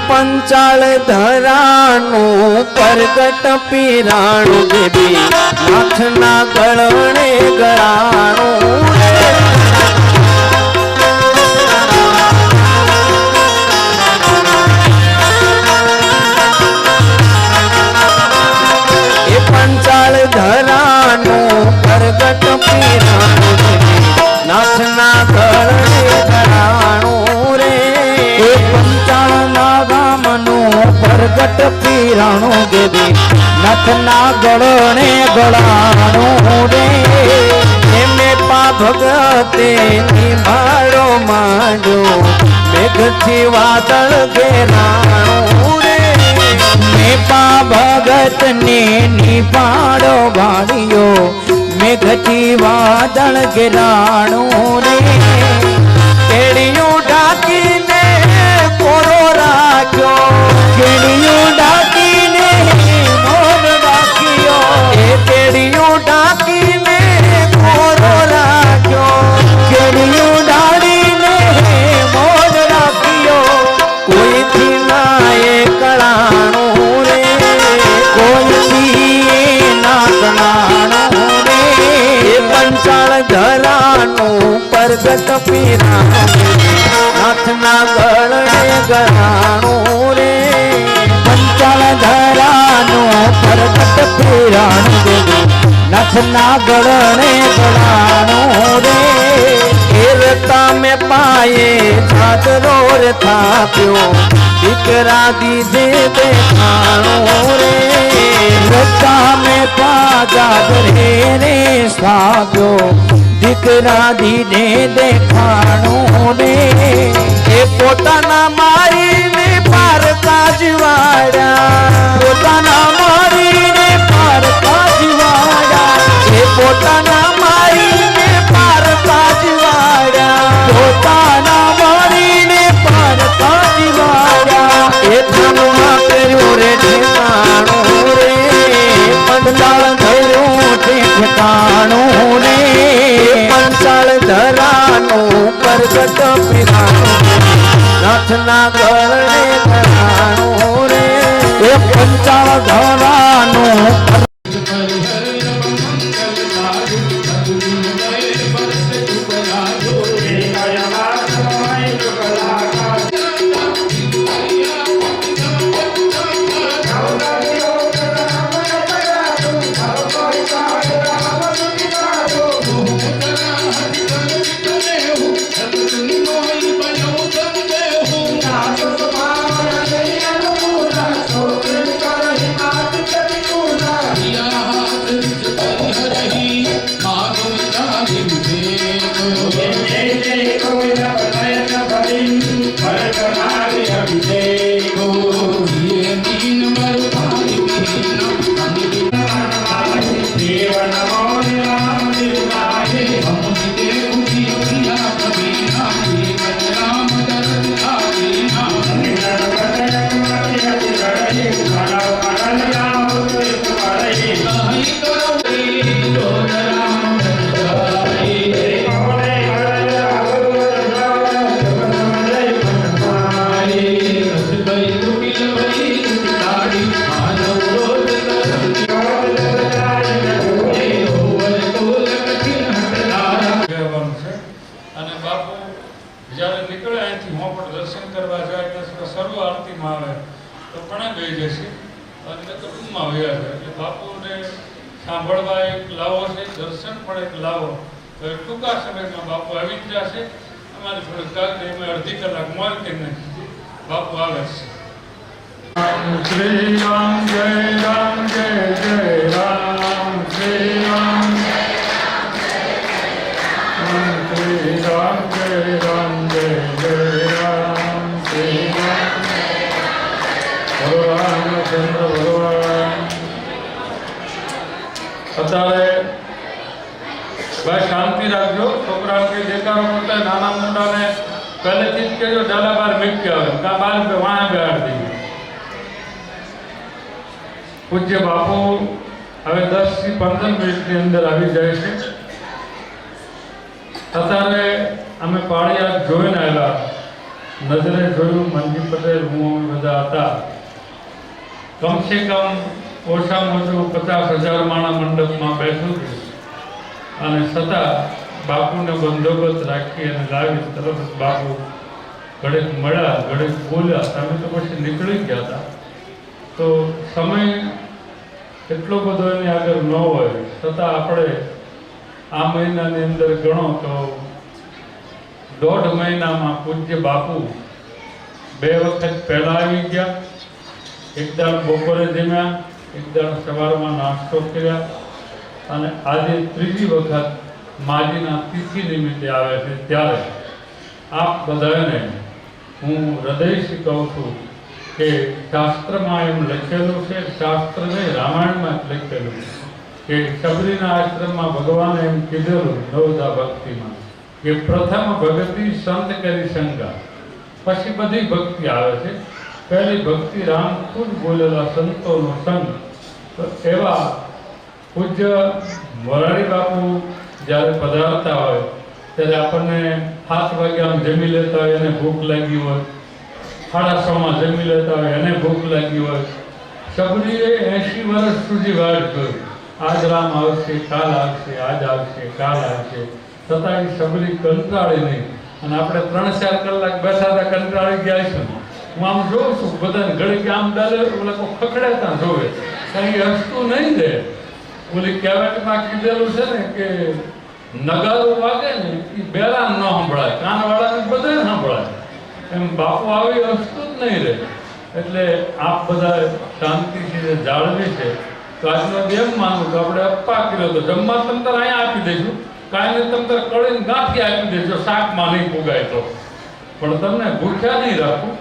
पंचाल धरानु परगट पीराणु देवी नाथना गळणे गळाणु ए पंचाल धरानु परगट पीराणु देवी नाथना गळणे गळाणु रे ए पंचाल परगट पीराणु देवी नथना गळणे गळाणु रे एमे पा भगते निभाड़ो मांडो मेघथी वादळ घेराणु रे मे पा भगत ने निभाड़ो भाड़ियो मेघथी वादळ घेराणु रे केड़ियों ढाकी ने कोरो राख्यो केड़ियों डाकी ने मोर राखियो ए केड़ियों डाकी ने मोर राख्यो केड़ियों डाड़ी ने मोर राखियो कोई थी ना ए कलाणो रे कोई थी ना कलाणो रे ए पंचाल धरानो परगट पीराणो नाथना गळणे गळाणो रे पंचाल धरानो परगट पीराणु देवी नाथना गळणे गळाणो रे एरता में पाए चादरो रे थाप्यो दीकरा दीदे देखाणो रे रता में पा चादरे रे साप्यो दीकरा दीदे देखाणो रे ए पोताना मारी ने पार काजवाड़ा पोताना मारी ने पार काजवाड़ा ए पोताना मारी ने पार काजवाड़ा पोताना मारी ने पार काजवाड़ा ए धनुआ कर्यो रे ठिकाणो रे पंचाल धर्यो ठिकाणो रे पंचाल धरानो परगट पीराणु नाथना गळणे गळाणो रे ए पंचाल धरानो सांभळवा एक लावो छे दर्शन पण एक लावो तो टूंका समय में बापू आवी ज जशे अमारे थोड़ी काल में अर्धी कलाक मोल के नहीं बापू आवे छे श्री राम जय राम श्री राम श्री राम जय राम श्री राम भगवान चंद्र भगवान अत्यारे भाई शांति रखो छोकरा के देखाड़ो करता नाना मोटा ने પહેલેથી જ કહેજો ડાલા બાર મીકી આવે કાં બાર રૂપિયા વાણા બેહાડી દઈએ. પૂજ્ય બાપુ હવે 10 થી 15 મિનિટની અંદર આવી જાય છે. અત્યારે અમે પાળિયાદ જોઈને આવ્યા, નજરે જોયું મનજી પટેલ હું બધા હતા. કમસે કમ ઓછામાં ઓછું 50,000 માણા મંડપમાં બેઠું છું અને છતાં બાપુને બંદોબસ્ત રાખી અને લાવી તરત બાપુ ઘડીક મળ્યા, ઘડીક બોલ્યા. તમે તો પછી નીકળી ગયા હતા. તો સમય એટલો બધો એની આગળ ન હોય છતાં આપણે આ મહિનાની અંદર ગણો તો 1.5 મહિનામાં પૂજ્ય બાપુ 2 વખત પહેલા આવી ગયા. એક દાળ બપોરે જમ્યા, એક દાળ સવારમાં નાસ્તો કર્યા અને આજે ત્રીજી વખત માજીના તિથિ નિમિત્તે આવે છે. ત્યારે આપ બધાને હું હૃદયથી કહું છું કે શાસ્ત્રમાં એમ લખેલું છે, શાસ્ત્ર નહીં રામાયણમાં જ લખેલું કે શબરીના આશ્રમમાં ભગવાને એમ કીધેલું નવધા ભક્તિમાં કે પ્રથમ ભક્તિ સંત કરી શંકા, પછી બધી ભક્તિ આવે છે. પહેલી ભક્તિ રામ ખુદ બોલેલા સંતોનો સંગ. તો એવા પૂજ્ય મોરારી બાપુ જ્યારે પધારતા હોય ત્યારે આપણને 7 વાગ્યા જમી લેતા હોય એને ભૂખ લાગી હોય, 6:30 જમી લેતા હોય એને ભૂખ લાગી હોય. શબરીએ 80 વર્ષ સુધી વાટ જોઈ, આજ રામ આવશે, કાલ આવશે, આજ આવશે, કાલ આવશે, છતાં એ શબરી કંટાળી નહીં. અને આપણે 3-4 કલાક બેઠા હતા, કંટાળી ગયા છે. હું આમ જોઉં છું બધાને ઘડીક આમ ડાલે ઓલા ખખડાતા જોવે, કંઈ હસતું નહીં દે. ઓલી કહેવતમાં કીધેલું છે ને કે નગારું વાગે ને એ બેલા ન સંભળાય, કાનવાળાને બધાને સંભળાય. એમ બાપુ આવી હસતું જ નહીં રહે. એટલે આપ બધા શાંતિથી જાળવી છે. તો આજનો એમ માનું કે આપણે અપ્પા કર્યો તો જમવા તમતર અહીંયા આપી દઈશું, કાંઈ નહીં તમતર કળીને ગાંઠી આપી દઈશું, શાકમાં નહીં પુગાય તો, પણ તમને ભૂખ્યા નહીં રાખું.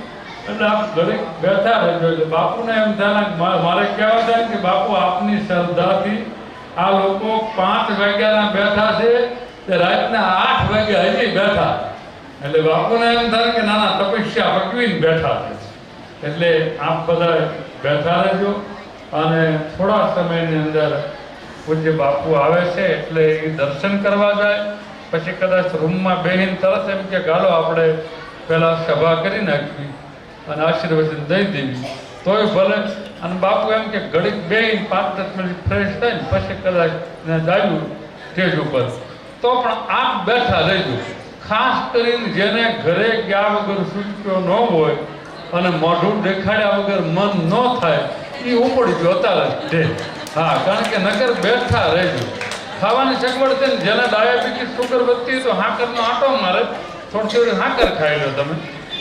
એટલે આપ ઘરે બેઠા રહેજો. એટલે બાપુને એમ થાય મારે કહેવા થાય કે બાપુ આપની શ્રદ્ધાથી આ લોકો 5 વાગ્યાના બેઠા છે તે રાતના 8 વાગ્યા હજી બેઠા. એટલે બાપુને એમ થાય કે નાના તપસ્યા પકવીને બેઠા છે. એટલે આપ બધા બેઠા રહેજો અને થોડા સમયની અંદર પૂજ્ય બાપુ આવે છે એટલે એ દર્શન કરવા જાય. પછી કદાચ રૂમમાં બેહીને તરત એમ કે ગાલો આપણે પહેલાં સભા કરી નાખવી અને આશીર્વચન દઈ દેવી તોય ભલે. અને બાપુ એમ કે ઘડીક બેહીને 5-10 મિનિટ ફ્રેશ થાય ને પછી કદાચ જાયું સ્ટેજ ઉપર તો પણ આપ બેઠા રહેજો. ખાસ કરીને જેને ઘરે ગયા વગર સૂચક્યો ન હોય અને મોઢું દેખાડ્યા વગર મન ન થાય એ ઉપડી ગયો અત્યારે. હા, કારણ કે નગર બેઠા રહેજો. ખાવાની સગવડ છે ને જેને ડાયાબિટીસ સુગર વધતી તો હાકરનો આંટો મારે, થોડી થોડી હાકર ખાઈ લો તમે.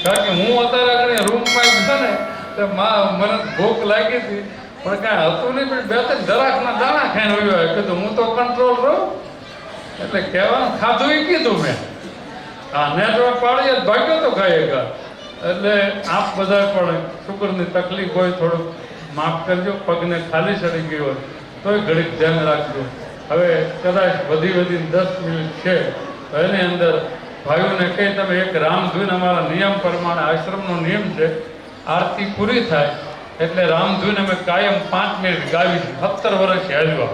કારણ કે હું અત્યારે આગળ રૂમમાં છે ને તો મને ભૂખ લાગી હતી પણ કાંઈ હતું નહીં, પણ 2-3 દરાકના દાણા ખાઈને હોય કીધું હું તો કંટ્રોલ રહું. એટલે કહેવાનું ખાધું એ કીધું મેં. હા, નેટવર્ક પાડીએ ભાગ્યો તો ખાઈ ગયા. એટલે આપ બધા પણ શુગરની તકલીફ હોય થોડુંક માફ કરજો, પગને ખાલી ચડી ગઈ હોય તોય ઘડીક ધ્યાન રાખજો. હવે કદાચ વધીને 10 મિનિટ છે તો એની અંદર ભાઈઓને કહી તમે એક રામધૂન અમારા નિયમ પ્રમાણે આશ્રમનો નિયમ છે, આરતી પૂરી થાય એટલે રામધૂન અમે કાયમ 5 મિનિટ ગાવી છે. 17 વર્ષ હેલ્યો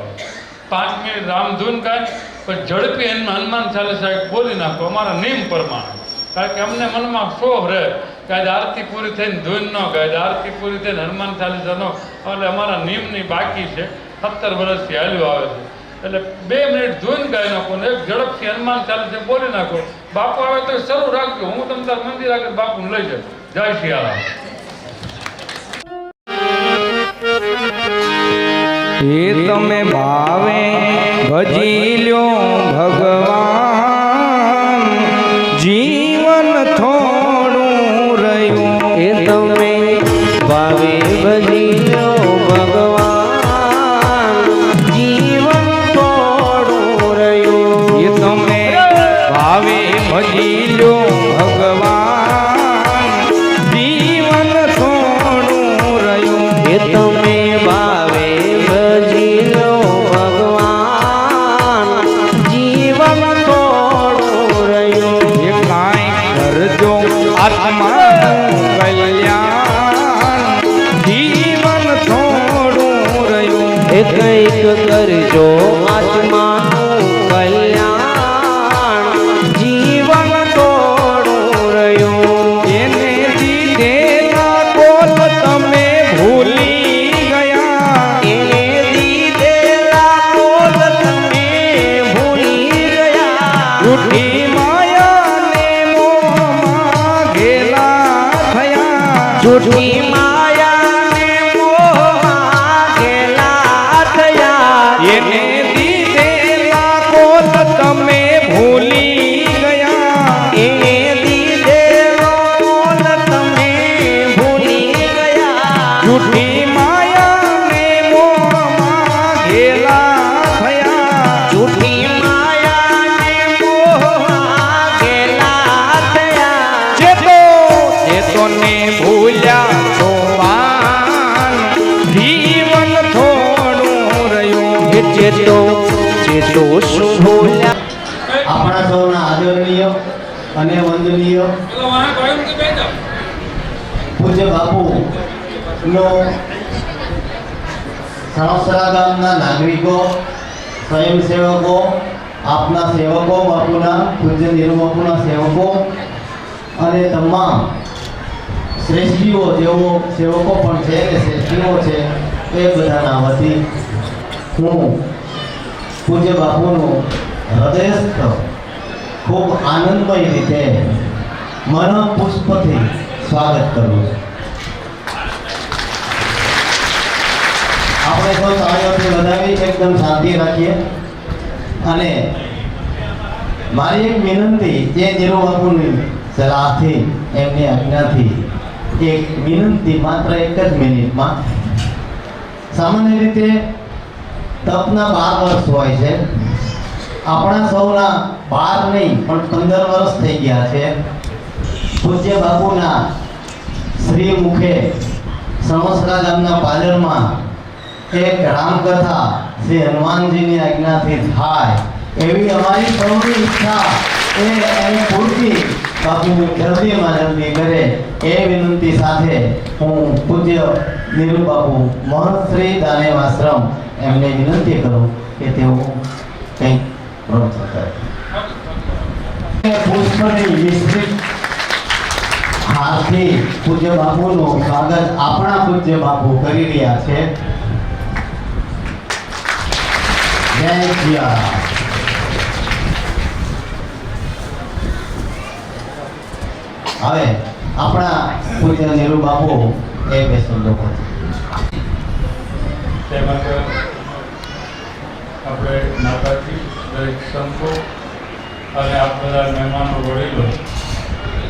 5 મિનિટ રામધૂન ગાય પણ ઝડપી હનુમાન ચાલીસા બોલી નાખો અમારા નિયમ પ્રમાણે. કારણ કે અમને મનમાં શોખ રહે કે આજે આરતી પૂરી થઈને ધૂન ન ગાય, આરતી પૂરી થઈને હનુમાન ચાલીસા ન, એટલે અમારા નિયમની બાકી છે. 17 વર્ષથી હાલ્યો આવે છે એટલે 2 મિનિટ ધૂન ગાઈ નાખો ને એક ઝડપથી હનુમાન ચાલીસા બોલી નાખો. બાપુ આવે તો શરૂ રાખજો, હું તમ તાર મંદિર આગળ બાપુને લઈ જાઉં. જય સિયારામ. એ તમે ભાવે ભજી લ્યો ભગવાન, જીવન થોડું રહ્યું. એ તમે ભાવે ભજી લ્યો ભગવાન, જીવન થોડું રહ્યું. એ તમે ભાવે ભજી લ્યો ભગવાન, જીવન થોડું રહ્યું. એ તમે ભાવે ભગવાન, જીવન કરજો આત્માનું કલ્યાણ જીવન થોડું રહ્યું એ કંઈક કરજો આત્માનું કલ્યાણ જીવન થોડું રહ્યું એને દીધેલા કોલ તમે ભૂલી ગયા એને દીધેલા કોલ તમે ભૂલી ગયા જૂઠી માયાને મોહમાં ઘેલા થયા જૂઠી માયાને મોહમાં ઘેલા થયા એને દીધેલા કોલ તમે ભૂલી ગયા એને દીધેલો કોલ તમે ભૂલી ગયા જૂઠી માયાને મોહમાં ઘેલા થયા જૂઠી માયાને મોહમાં ઘેલા થયા ચેતોને ભૂલ્યા છો વાન જીવન થોડું રહ્યું એ ચેતો શું ભૂલ્યા આપણા સૌના આદરણીય અને વંદનીય પેલો વાંક હોય એમ કે બેઠા. પૂજ્ય બાપુ નો સણોસરા ગામના નાગરિકો સ્વયંસેવકો આપના સેવકો બાપુના પૂજ્ય નીરુ બાપુના સેવકો અને તમામ શ્રેષ્ઠીઓ જેઓ સેવકો પણ છે અને શ્રેષ્ઠીઓ છે એ બધાના વતી હું પૂજ્ય બાપુનું હૃદયસ્થ ખૂબ આનંદમય રીતે મન પુષ્પથી સ્વાગત કરું છું. આપણે સૌ તાળીઓથી વધાવી એકદમ શાંતિ રાખીએ અને મારી એક વિનંતી જે નીરુ બાપુની સલાહથી એમની આજ્ઞાથી એક વિનંતી માત્ર એક જ મિનિટમાં. સામાન્ય રીતે તપના 12 વર્ષ હોય છે. આપણા સૌના 12 નહીં પણ 15 વર્ષ થઈ ગયા છે. પૂજ્ય બાપુના શ્રી મુખે સણોસરા ગામના પાદરમાં એક રામકથા શ્રી હનુમાનજીની આજ્ઞાથી થાય એવી અમારી સૌની ઈચ્છા એ એની પૂર્તિ બાપુ જલ્દીમાં જલ્દી કરે એ વિનંતી સાથે હું પૂજ્ય નીરુ બાપુ મહંતશ્રી દાનેવાશ્રમ એમને વિનંતી કરું કે તેઓ કંઈક પ્રવચન કરે. પુષ્પની વિસ્તૃત હાથથી પૂજ્ય બાપુનું સ્વાગત આપણા પૂજ્ય બાપુ કરી રહ્યા છે. જય સિયારામ. હવે આપણા પૂજ્ય નીરુ બાપુ એ બે શબ્દો કહે. તેમાં કે આપણે નાતાથી દરેક સંતો અને આપ બધા મહેમાનો વડીલો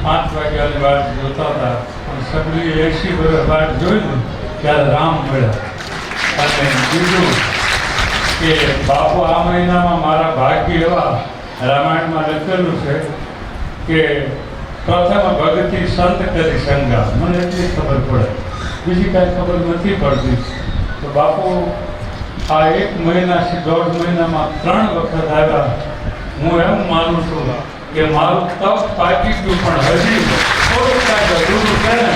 5 વાગ્યાની વાત જોતા હતા પણ સગડી 80 વર્ષ વાત જોયું ત્યારે રામ મળ્યા. અને બીજું કે બાપુ આ મહિનામાં મારા ભાગ્ય એવા રામાયણમાં લખેલું છે કે પ્રથમ ભગતિ સંત કરી સંગા. મને એટલી ખબર પડે, બીજી કાંઈ ખબર નથી પડતી. તો બાપુ આ 1 મહિનાથી 1.5 મહિનામાં 3 વખત આવ્યા. હું એમ માનું છું કે મારું તપ પાકી ગયું પણ હજી થોડું કાંઈક અધૂરું છે ને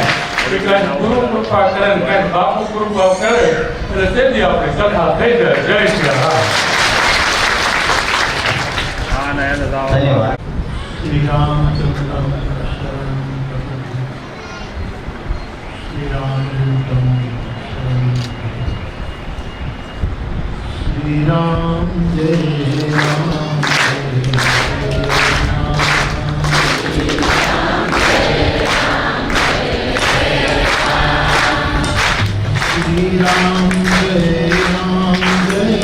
એ કાંઈ ગુરુ કૃપા કરે ને કાંઈક બાપુ કૃપા કરે એટલે તેથી આપણે કથા થઈ જાય. જય શ્રી રામ. ધન્યવાદ. श्री रामचंद्र श्री रामदूतम श्री राम जय राम श्री राम जय राम जय राम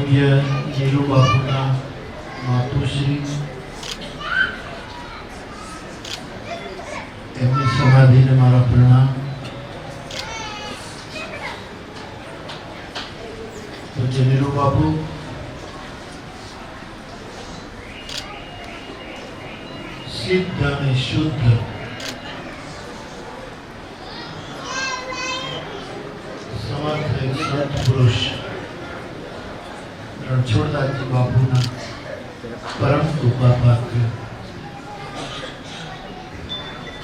પૂજ્ય નીરુ બાપુના માતુશ્રી એમની સમાધિને મારા પ્રણામ. પૂજ્ય નીરુ બાપુ સિદ્ધ અને શુદ્ધ સમર્થ એક સંત પુરુષ રણછોડદાસજી બાપુના પરમ કૃપા પાત્ર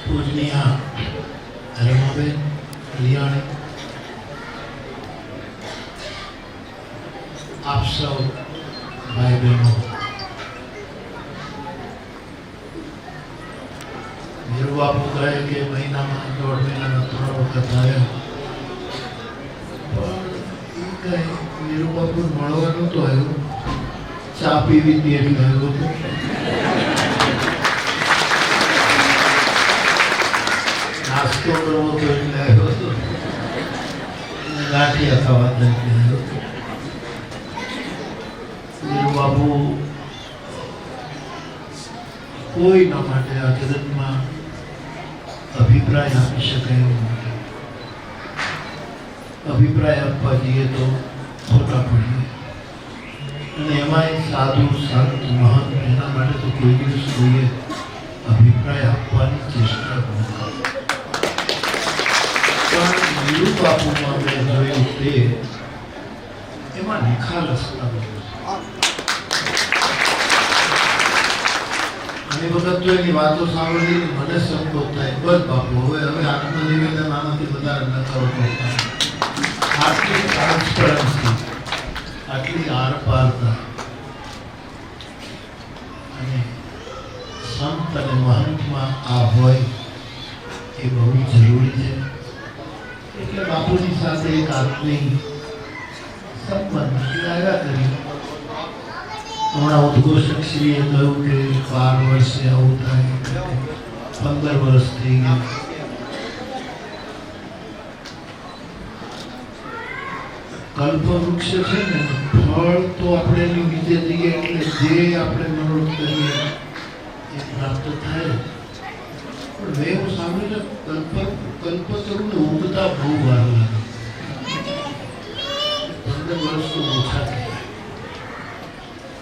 પૂજનીય રમાબેન લિયાણી, આપ સૌ ભાઈ બહેનો, નીરુ બાપુ કહે કે મહિનામાં 1.5 મહિનામાં 3 વખત આવ્યા, પણ એ કહે નીરુ બાપુ મળવાનું તો આવ્યું, ચા પીવી હતી એટલે આવ્યો હતો. નાસ્તો કરવો તો એટલે આવ્યો હતો, ગાંઠિયા ખાવા એટલે આવ્યો હતો. નીરુ બાપુ કોઈના માટે આ જગતમાં અભિપ્રાય આપી શકાય એવું નથી. અભિપ્રાય આપવા જઈએ તો ખોટા પડીએ, અને એમાંય સાધુ સંત મહંત એના માટે તો કોઈ દિવસ કોઈએ અભિપ્રાય આપવાની ચેષ્ટા ન કરી. પણ નીરુ બાપુમાં મેં જોયું તે એમાં નિખાલસતા બહુ છે. ઘણી વખત તો એની વાતો સાંભળી મને સંકોચ થાય, બસ બાપુ હવે આત્મનિવેદન આનાથી વધારે ન કરવો પડતા. આટલી ટ્રાન્સપરન્સી, આટલી આરપારતા અને સંત અને મહંતમાં આ હોય એ બહુ જરૂરી છે. એટલે બાપુની સાથે એક આત્મીય સંબંધ આવ્યા કર્યું. હમણાં ઉદ્ઘોષકશ્રીએ કહ્યું કે 12 વર્ષે આવું થાય, 15 વર્ષ થઈ ગયા. કલ્પવૃક્ષ છે ને, ફળ તો આપણે એની નીચે જઈએ એટલે જે આપણે મનોરથ કરીએ એ પ્રાપ્ત થાય. પણ મેં એવું સાંભળ્યું છે કલ્પતરુને ઉગતા બહુ વાર લાગે, 15 વર્ષ તો ઓછા થાય.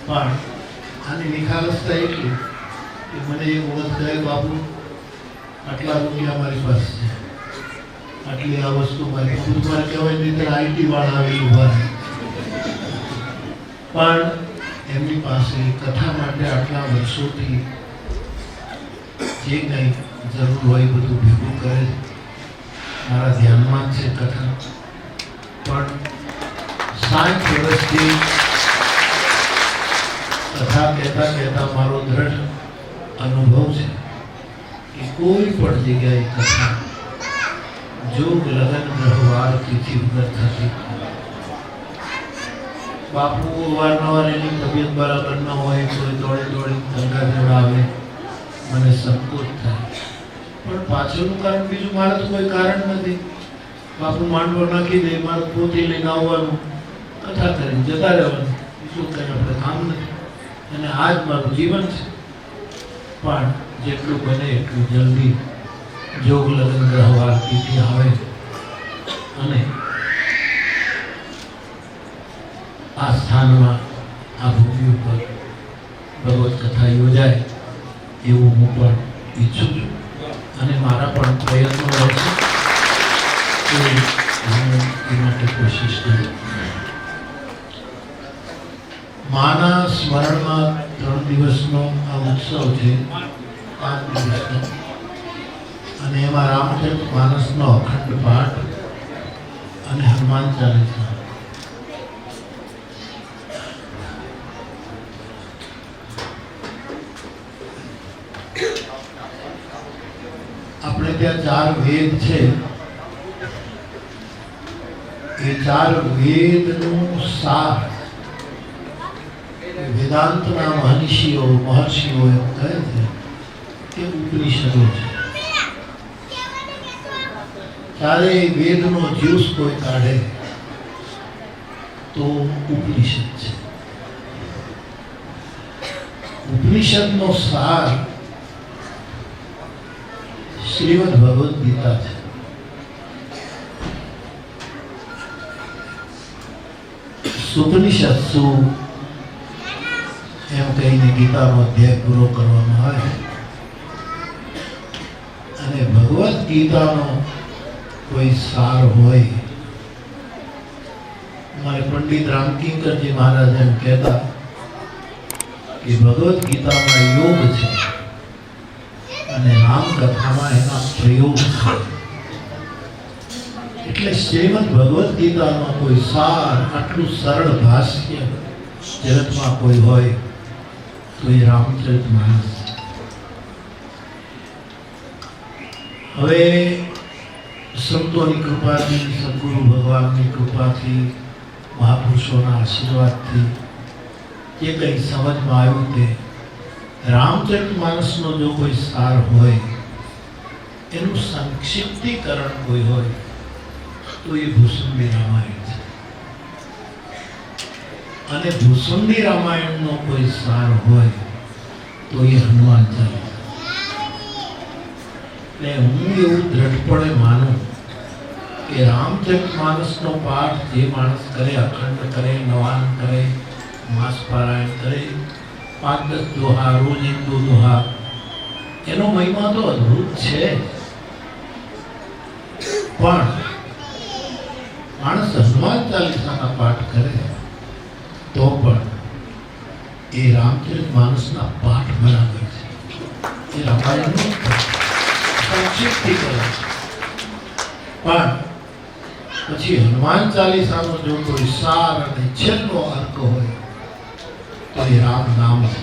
પણ આની નિખાલસતા એટલી કે મને એક વખત કહે બાપુ આટલા રૂપિયા મારી પાસે છે, આટલી આ વસ્તુ મારી ખુદમાં કહેવાય નહીં આઈટી વાળા આવી ઉભા રહે. પણ એમની પાસે કથા માટે આટલા વર્ષોથી જે કંઈ જરૂર હોય બધું ભેગું કરે છે. મારા ધ્યાનમાં જ છે કથા, પણ 60 વર્ષથી કથા કહેતા કહેતા મારો દ્રઢ અનુભવ છે કે કોઈ પણ જગ્યાએ કથા જોગ લગન ગ્રહવાર તિથિ વગર થતી. બાપુ અવારનવાર એની તબિયત બરાબર ન હોય તો દોડી ગંગા જોડાવે, મને સંકોચ થાય. પણ પાછળનું કારણ બીજું મારે તો કોઈ કારણ નથી. બાપુ માંડવો નાખી દે, મારે પોતે લઈને આવવાનું, કથા કરીને જતા રહેવાનું, બીજું કંઈ આપણે કામ નથી. અને આ જ મારું જીવન છે. પણ જેટલું બને એટલું જલ્દી જોગ લગ્ન ગ્રહવાર તિથિ આવે અને આ સ્થાનમાં આ ભૂમિ ઉપર ભગવત કથા યોજાય એવું હું પણ ઈચ્છું છું. અને મારા પણ પ્રયત્નો રહેશે કે હું એ માટે કોશિશ કરું. માના સ્મરણમાં 3 દિવસનો આ ઉત્સવ છે, 5 દિવસનો, અને એમાં રામચરિત માનસનો અખંડ પાઠ અને હનુમાન ચાલીસા. આપણે ત્યાં 4 વેદ છે, એ 4 વેદનું સાર વેદાંતના મહર્ષિઓ એમ કહે છે કે ઉપનિષદો છે. ચારેય વેદનો જ્યુસ કોઈ કાઢે તો ઉપનિષદ છે. ઉપનિષદનો સાર શ્રીમદ ભગવદ ગીતા છે. સુપનિષત્સુ એમ કહીને ગીતાનો અધ્યાય પૂરો કરવામાં આવે અને ભગવદ ગીતાનો કોઈ સાર હોય. મારે પંડિત રામકિંકરજી મહારાજ એમ કહેતા કે ભગવદ ગીતામાં યોગ છે અને રામકથામાં એના પ્રયોગ છે. એટલે શ્રીમદ ભગવદ ગીતાનો કોઈ સાર, આટલું સરળ ભાષ્ય જગતમાં કોઈ હોય તો એ રામચરિતમાનસ છે. હવે સંતોની કૃપાથી, સદગુરુ ભગવાનની કૃપાથી, મહાપુરુષોના આશીર્વાદથી જે કંઈ સમજમાં આવ્યું તે રામચરિતમાનસનો જો કોઈ સાર હોય, એનું સંક્ષિપ્તીકરણ કોઈ હોય તો એ ભૂસુંડી રામાયણ છે. અને ભૂસુંડી રામાયણનો કોઈ સાર હોય તો એ હનુમાન ચાલીસા. એટલે હું એવું દ્રઢપણે માનું કે રામચરિતમાનસનો પાઠ જે માણસ કરે, અખંડ કરે, નવાન કરે, માસ પારાયણ કરે, 5-10 દોહા રોજ 1-2 દોહા, એનો મહિમા તો અદ્ભુત છે. પણ માણસ હનુમાન ચાલીસાના પાઠ કરે તો પણ એ રામચરિતમાનસના પાઠ બરાબર છે. એ રામાયણનું સંક્ષિપ્તીકરણ. પણ પછી હનુમાન ચાલીસાનો જો કોઈ સાર અને છેલ્લો અર્ક હોય તો એ રામ નામ છે.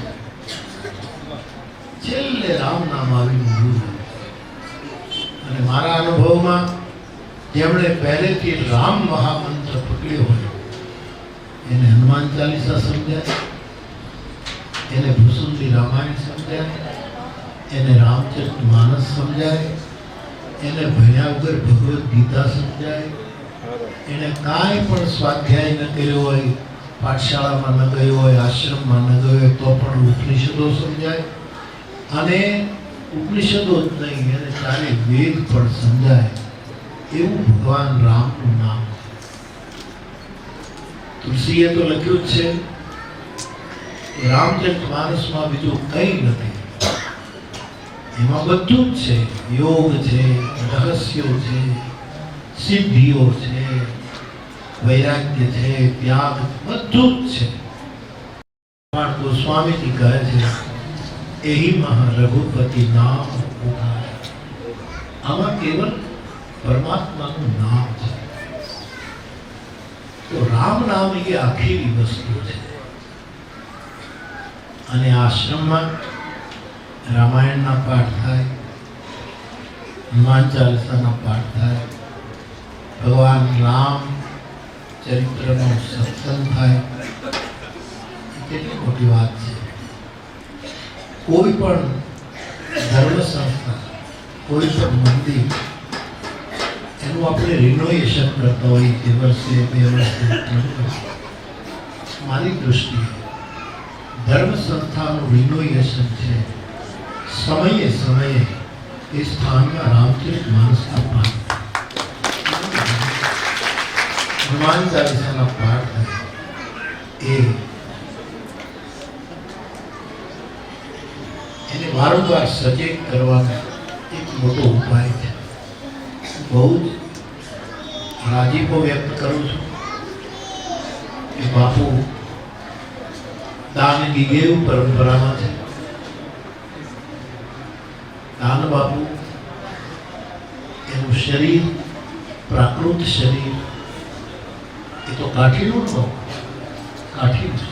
છેલ્લે રામ નામ આવીને ઊભું રહે. અને મારા અનુભવમાં જેમણે પહેલેથી રામ મહામંત્ર પકડ્યો હોય એને હનુમાન ચાલીસા સમજાય, એને ભૂસુંડી રામાયણ સમજાય, એને રામચરિતમાનસ સમજાય, એને ભણ્યા વગર ભગવદ ગીતા સમજાય, એને કાંઈ પણ સ્વાધ્યાય ન કર્યો હોય, પાઠશાળામાં ન ગયો હોય, આશ્રમમાં ન ગયો હોય તો પણ ઉપનિષદો સમજાય. અને ઉપનિષદો જ નહીં, એને 4 વેદ પણ સમજાય. એવું ભગવાન રામનું નામ. તુલસીએ તો લખ્યું જ છે કે રામચરિતમાનસમાં બીજું કંઈ નથી, એમાં બધું જ છે. યોગ છે, રહસ્યો છે, સિદ્ધિઓ છે, વૈરાગ્ય છે, ત્યાગ, બધું જ છે. પણ ગોસ્વામીજી કહે છે એહી મહ રઘુપતિ નામ ઉધાર. આમાં કેવલ પરમાત્માનું નામ છે. તો રામ નામ એ આખી વસ્તુ છે. અને આશ્રમમાં રામાયણના પાઠ થાય, હનુમાન ચાલીસાના પાઠ થાય, ભગવાન રામ ચરિત્રનો સત્સંગ થાય. કેટલી મોટી વાત છે. કોઈ પણ ધર્મ સંસ્થા, કોઈ પણ મંદિર, એનું આપણે રિનોવેશન કરતા હોઈએ કે વર્ષે, 2 વર્ષે, 3 વર્ષે. મારી દૃષ્ટિએ ધર્મ સંસ્થાનું રિનોવેશન છે સમયે સમયે એ સ્થાનમાં રામચરિતમાનસના પાઠ, હનુમાન ચાલીસાના પાઠ થાય. એને વારંવાર સચેત કરવાનો એક મોટો ઉપાય છે. બહુ જ રાજીપો વ્યક્ત કરું છું કે બાપુ દાનની દેવ પરંપરામાં છે. દાન બાપુ એનું શરીર, પ્રાકૃત શરીર, એ તો કાઠીનું ન, કાઠી છે.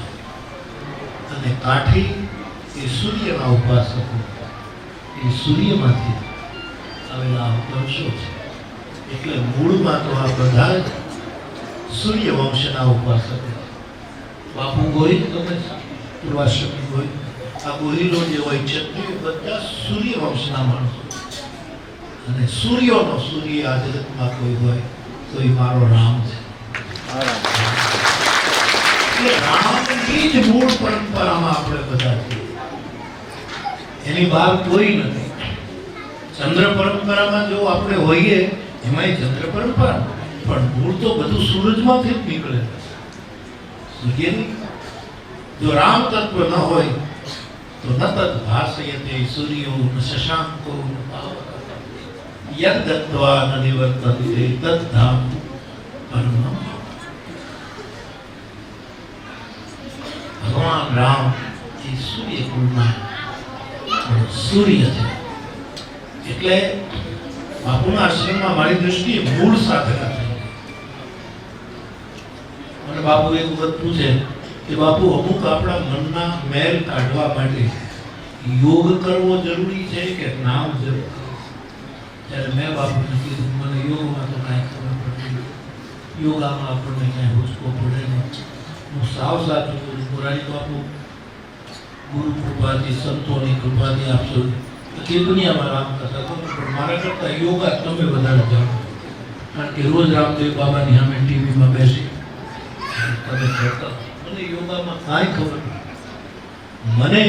અને કાઠી એ સૂર્યના ઉપાસકો, એ સૂર્યમાંથી આવેલા વંશો છે. એટલે મૂળમાં તો આ બધા જ સૂર્યવંશના ઉપાસકો. બાપુ ગોહિલ, તમે પૂર્વાશ્રમી ગોહિલ, આ ગોહિલો જે હોય ક્ષત્રિય બધા સૂર્યવંશના માણસો. અને સૂર્યનો સૂર્ય આ જગતમાં કોઈ હોય તો એ મારો રામ છે. એટલે રામની જ મૂળ પરંપરામાં આપણે બધા છીએ. એની બહાર કોઈ નથી. ચંદ્ર પરંપરામાં જો આપણે હોઈએ એમાંય ચંદ્ર પરંપરા, પણ મૂળ તો બધું સૂરજમાંથી જ નીકળે. સૂર્યની જો રામ તત્વ ન હોય તો ન તદ ભાસયતે સૂર્યો ન શશાંકો ન પાવકઃ યદ દત્વા ન નિવર્તતે તદ ધામ પરમં. ભગવાન રામ એ સૂર્ય કુળના સૂર્ય છે. એટલે બાપુના આશ્રમમાં મારી દ્રષ્ટિએ મૂળ સાધના થઈ. અને બાપુ એક વખત પૂછે કે બાપુ અમુક આપણા મનના મેલ કાઢવા માટે યોગ કરવો જરૂરી છે કે નામ જરૂરી છે? ત્યારે મેં બાપુને કીધું મને યોગમાં તો કાંઈ ખબર પડતી, યોગામાં આપણને કાંઈ હુચકો પડે નહીં. હું સાવ સાચું બોલું. પુરાણી બાપુ ગુરુ કૃપાથી સંતોની કૃપાથી આપશો કે દુનિયામાં રામ કથા કરો, પણ મારા કરતાં યોગા તમે વધારે જાણો. કારણ કે રોજ રામદેવ બાબાની સામે ટીવીમાં બેસી તમે કરતા. મને યોગામાં કાંઈ ખબર નહીં. મને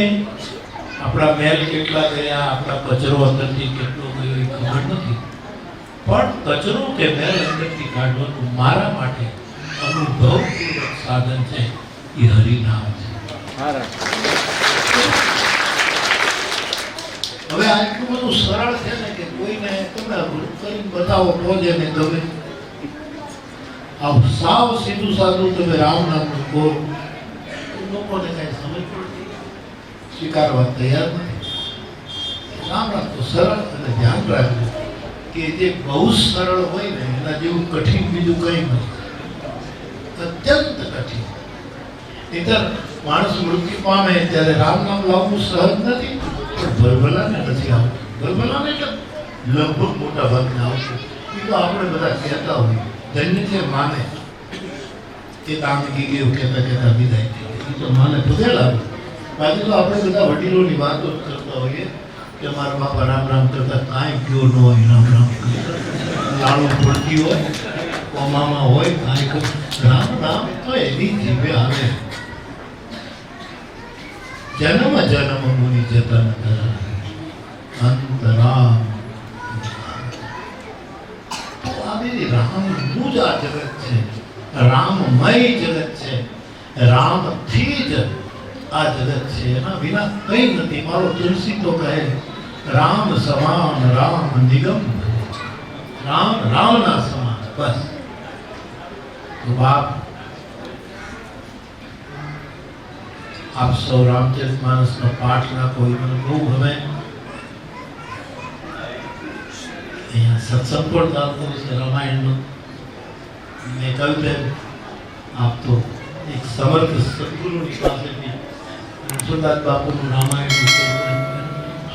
આપણા મેલ કેટલા ગયા, આપણા કચરો અંદરથી કેટલો ગયો એ ખબર નથી, પણ કચરો કે મેલ અંદરથી કાઢવાનું મારા માટે અનુભવપૂર્વક સાધન છે એ હરિનામ છે. હવે આ એટલું બધું સરળ છે ને કે કોઈને તમે અવૃત કરીને બતાવો તો જ એને ગમે. આ સાવ સીધું સાધું તમે રામ નામનું કહો, લોકોને કઈ સમજ પડતી, સ્વીકારવા તૈયાર નથી. રામ નામ તો સરળ. અને ધ્યાન રાખજો કે જે બહુ સરળ હોય ને એના જેવું કઠિન બીજું કંઈ નથી. અત્યંત કઠિન. નહીંતર માણસ મૃત્યુ પામે ત્યારે રામ નામ લાવવું સહજ નથી, પણ ભરભલાને નથી આવતું. ભરભલાને એટલે લગભગ મોટા ભાગને આવતું. એ તો આપણે બધા કહેતા હોઈએ, ધન્ય છે માને એ કામ કી ગયું કહેતા કહેતા વિદાય થઈ ગઈ. એ તો માને બધે લાગે. બાકી તો આપણે બધા વડીલોની વાતો કરતા હોઈએ કે મારા બાપા રામ રામ કરતા કાંઈ ગયો ન હોય, રામ રામ લાડુ પડતી હોય, કોમામાં હોય, કાંઈ રામ રામ તો એની જીભે આવે. જન્મ જન્મ મુનિ જતન અંતરામ. તો આવી રામનું જ આ જગત છે, રામમય જગત છે, રામથી જ આ જગત છે. એના વિના કંઈ નથી. મારો તુલસી તો કહે રામ સમાન રામ નિગમ, રામ રામના સમાન. બસ. તો બાપ આપ સૌ રામચરિતમાનસનો પાઠ રાખો, એ મને બહુ ગમે. અહીંયા સત્સંગ પણ ચાલતો છે રામાયણનો. મેં કહ્યું તેમ આપ તો એક સમર્થ સદગુરુની પાસેથી રણછોડદાસ બાપુનું રામાયણ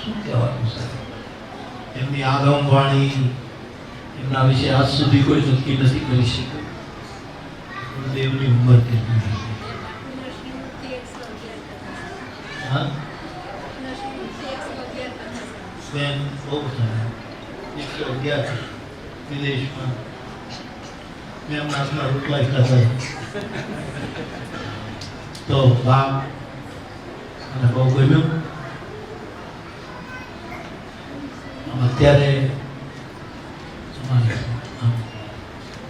શું કહેવાનું છે? એમની આગમ વાણી, એમના વિશે આજ સુધી કોઈ નક્કી નથી કરી શક્યું. ગુરુદેવની ઉંમર કેટલી? બેન બહુ સારા 111 વિદેશમાં મેં હમણાં હાથમાં રોટલા ખાધા. તો બાપ અને બહુ ગમ્યું. અત્યારે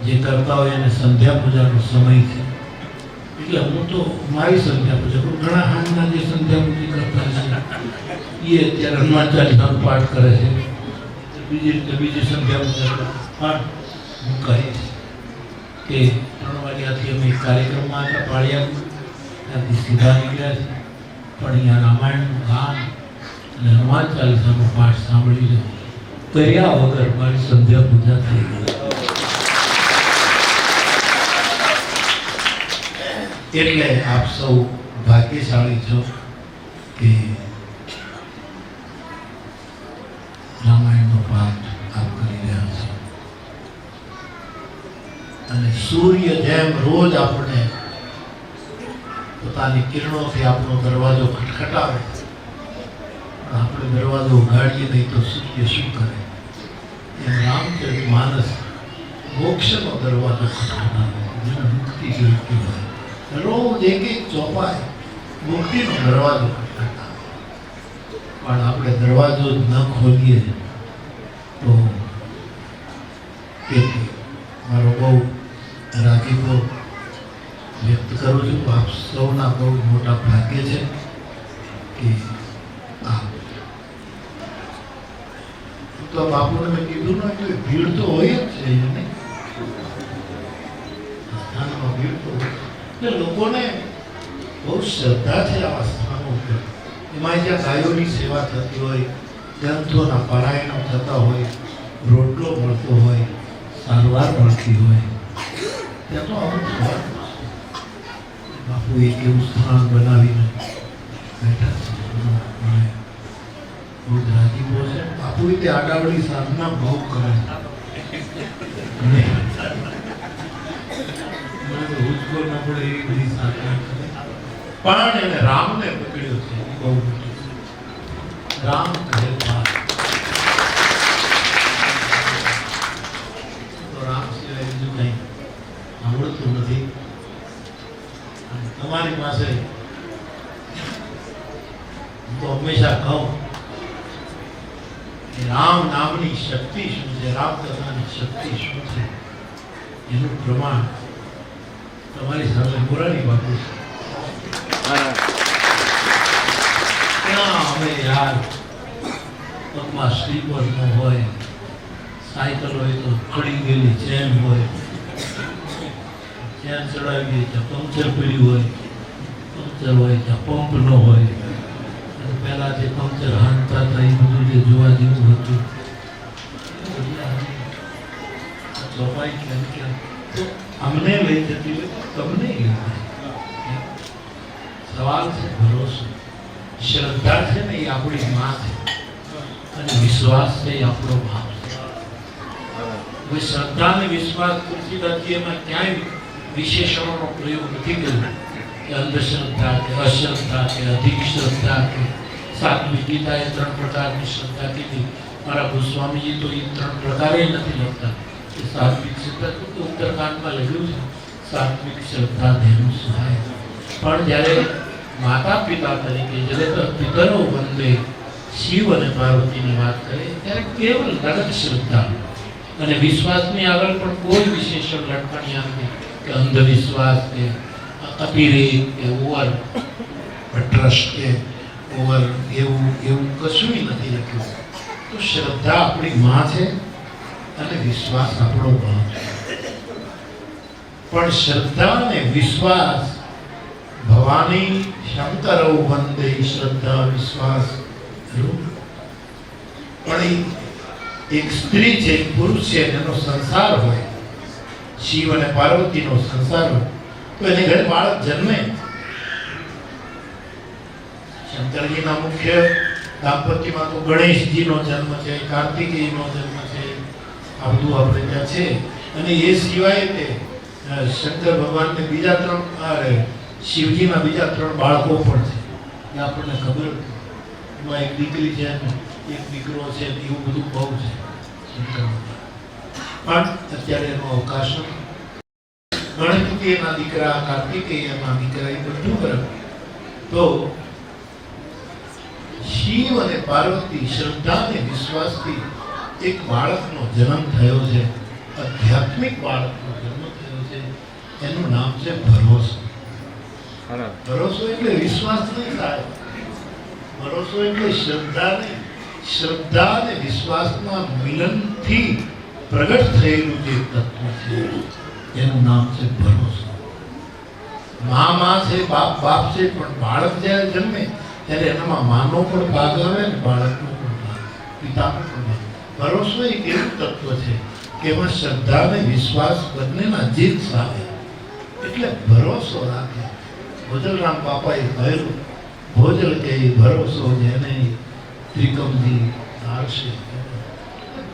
જે કરતા હોય એને સંધ્યા પૂજાનો સમય છે. એટલે હું તો મારી સંધ્યા પૂજા કરું. ઘણા હાથના જે સંધ્યા પૂજા કરતા છે એ અત્યારે હનુમાન ચાલીસાનો પાઠ કરે છે. બીજી સંધ્યા પૂજા પણ હું કહીશ કે 3 વાગ્યાથી અમે કાર્યક્રમમાં હતા પાળિયા, ત્યાંથી સીધા નીકળ્યા છે. પણ અહીંયા રામાયણનું ગાન અને હનુમાન ચાલીસાનો પાઠ સાંભળી લો. કર્યા વગર મારી સંધ્યા પૂજા થઈ ગઈ. એટલે આપ સૌ ભાગ્યશાળી છો કે રામાયણનો પાઠ આપ કરી રહ્યા છો. અને સૂર્ય જેમ રોજ આપણે પોતાની કિરણોથી આપણો દરવાજો ખટખટાવે, આપણે દરવાજો ઉઘાડીએ નહીં તો સૂર્ય શું કરે? એમ રામચરિતમાનસ મોક્ષનો દરવાજો ખટખટાવે, જેને મુક્તિ જોઈતી હોય. રોજ એક એક ચોપાઈ મુક્તિનો દરવાજો ખટખટાવે. પણ આપણે દરવાજો જ ન ખોલીએ તો કેટલી મારો બહુ રાજીપો વ્યક્ત કરું છું. આપ સૌના બહુ મોટા ભાગ્ય છે કે તો બાપુને મેં કીધું ને કે ભીડ તો હોય જ છે એની સ્થાનમાં ભીડ તો હોય. એટલે લોકોને બહુ શ્રદ્ધા છે આવા સ્થાનો ઉપર. એમાં જ્યાં ગાયોની સેવા થતી હોય, ગ્રંથોના પારાયણો થતા હોય, રોટલો મળતો હોય, સારવાર મળતી હોય, ત્યાં તો આવું સ્વાદ બાપુ એક એવું સ્થાન બનાવીને બેઠા છે. બહુ રાજીપો છે. બાપુ તે આડાવડી સાધના બહુ કરે. મને તો ઉચકો ન પડે એવી બધી સાધના કરે. પણ એને રામને પકડ્યો છે. બહુ મોટી છે. રામ કહે બાપ. તો રામ સિવાય બીજું કંઈ આવડતું નથી. અને તમારી પાસે હું તો હંમેશા કહું કે રામ નામની શક્તિ શું છે, રામ કથાની શક્તિ શું છે, એનું પ્રમાણ તમારી સામે મોરારી બાપુ છે. ત્યાં અમે યાર પગમાં સ્લીપર ન હોય, સાયકલ હોય તો ખડી ગયેલી ચેન હોય, ચેન ચડાવી ત્યાં પંક્ચર પડ્યું હોય, પંક્ચર હોય ત્યાં પંપ ન હોય. પહેલા જે પંક્ચર હાંકતા હતા એ બધું જે જોવા જેવું હતું ચોપાઈ કેમ તો અમને લઈ જતી હોય તમને લઈ જાય. સવાલ છે ભરોસો. શ્રદ્ધા છે ને એ આપણી માં છે અને વિશ્વાસ છે એ આપણો ભાવ છે. હવે શ્રદ્ધા અને વિશ્વાસ તુલસીદાસજી એમાં ક્યાંય વિશેષણોનો પ્રયોગ નથી કર્યો કે અંધશ્રદ્ધા કે અશ્રદ્ધા કે અધિક શ્રદ્ધા કે સાત્વિક ગીતાએ 3 પ્રકારની શ્રદ્ધા કીધી. મારા ગોસ્વામીજી તો એ 3 પ્રકારે નથી લખતા કે સાત્વિક શ્રદ્ધા તો ઉત્તરકાંડમાં લખ્યું છે સાત્વિક શ્રદ્ધા ધેનુ સહાય. પણ જ્યારે માતા પિતા તરીકે જ્યારે પિતરો વંદે શિવ અને પાર્વતીની વાત કરે ત્યારે કેવલ નરક શ્રદ્ધા અને વિશ્વાસની આગળ પણ કોઈ વિશેષણ લટકણ્યા નથી કે અંધવિશ્વાસ કે અતિરેક કે ઓવર ટ્રસ્ટ કે ઓવર એવું કશું નથી લખ્યું. તો શ્રદ્ધા આપણી માં છે અને વિશ્વાસ આપણો ભાવ છે. પણ શ્રદ્ધા અને વિશ્વાસ ભવાની શંકરો વંદે શ્રદ્ધા વિશ્વાસ રૂપ. પણ એક સ્ત્રી છે, એક પુરુષ છે, એનો સંસાર હોય, શિવ અને પાર્વતીનો સંસાર હોય તો એને ઘરે બાળક જન્મે. શંકરજીના મુખ્ય દાંપત્યમાં તો ગણેશજીનો જન્મ છે, કાર્તિકેયનો જન્મ છે, આ બધું આપણે ત્યાં છે. અને એ સિવાય તે શંકર ભગવાનને બીજા 3 શિવજીના બીજા 3 બાળકો પણ છે. એ આપણને ખબર હતી. એમાં એક દીકરી છે ને એક દીકરો છે, એવું બધું બહુ છે શંકર ભગવાન. પણ અત્યારે એનો અવકાશ નથી. ગણપતિના દીકરા, કાર્તિકેયના દીકરા, એ બધું કરે. તો શિવ અને પાર્વતી શ્રદ્ધા અને વિશ્વાસથી એક બાળકનો જન્મ થયો છે, આધ્યાત્મિક બાળકનો જન્મ થયો છે. એનું નામ છે ભરોસો. ભરોસો એટલે વિશ્વાસ નહીં થાય. ભરોસો એટલે શ્રદ્ધા નહીં. શ્રદ્ધા અને વિશ્વાસના મિલનથી પ્રગટ થયેલું જે તત્વ છે એનું નામ છે ભરોસો. માં છે, બાપ છે, પણ બાળક જ્યારે જન્મે ત્યારે એનામાં માનો પણ ભાગ આવે ને બાળકનો પણ ભાગ, પિતાનો પણ ભાગ. ભરોસો એક એવું તત્વ છે કે એમાં શ્રદ્ધા અને વિશ્વાસ બંનેના જીત સામે એટલે ભરોસો રાખે. ભોજલરામ બાપાએ કહેલું, ભોજલ કે ભરોસો જેને ત્રિકમજી નારશે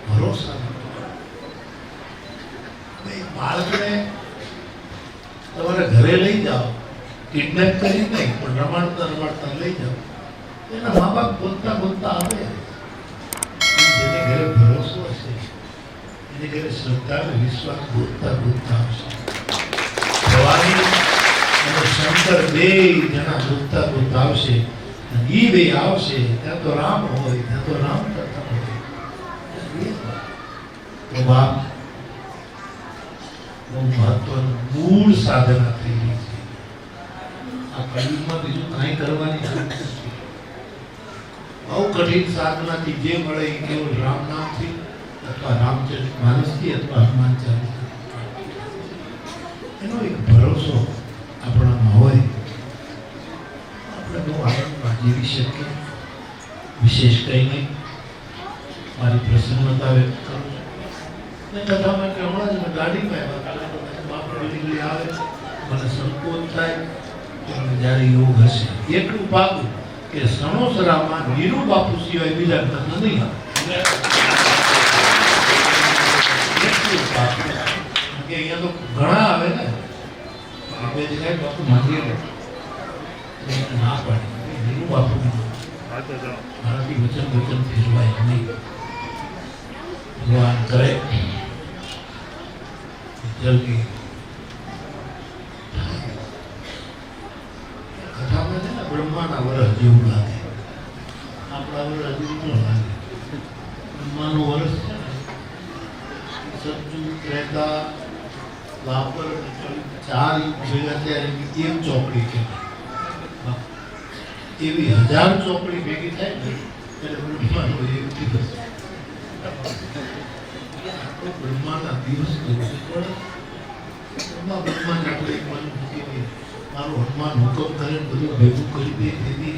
ભરોસા. બાળકને તમારે ઘરે લઈ જાઓ, કિડનેપ કરી નહીં પણ રમાડતા લઈ જાઓ, એના મા બાપ બોલતા આવે. જેને ઘરે ભરોસો હશે એને ઘરે શ્રદ્ધા અને વિશ્વાસ બોલતા આવશે. ભવાની અને શંકર બે જણા બોલતા આવશે અને ઈ બે આવશે ત્યાં તો રામ હોય, ત્યાં તો રામ કથા હોય. તો બાપ બહુ મહત્વનું મૂળ સાધના થઈ રહી છે. આ કળિયુગમાં બીજું કાંઈ કરવાની જરૂર નથી. બહુ કઠિન સાધનાથી જે મળે એ કેવળ રામ નામથી અથવા રામચરિત માનસથી અથવા હનુમાન ચાલીસા, એનો એક ભરોસો આપણામાં હોય, આપણે બહુ આનંદમાં જીવી શકીએ. વિશેષ કંઈ નહીં, મારી પ્રસન્નતા વ્યક્ત કરું છું. ને કથા માટે હમણાં જ મેં ગાડીમાં આવ્યા, બાપડી નીકળી આવે, મને સંકોચ થાય કે જ્યારે યોગ હશે. એટલું પાકું કે સણોસરામાં નીરુ બાપુ સિવાય બીજા કથા નહીં આવે. એટલું પાકું કે અહીંયા તો ઘણા આવે ને, બે જગ્યાએ બાપુ માંગીએ ને ના પાડી, નીરુ બાપુ મારાથી વચન ફેરવાય નહીં. ભગવાન કરે જલ્દી કથામાં છે ને બ્રહ્માના વરસ જેવું લાગે, આપણા વરસ જેવું ન લાગે. બ્રહ્માનું વરસ છે ને સત્યુ, ત્રેતા, દ્વાપર, ચાર યુગ ભેગા ત્યારે એક ચોપડી કહેવાય. એવી 1000 ચોપડી ભેગી થાય ને એટલે બ્રહ્માનો એક દિવસ. બ્રહ્માના દિવસ બ્રહ્માને આપણે એક મન મૂકી, મારું હનુમાન હુકમ કરે બધું ભેગું કરી દે. એવી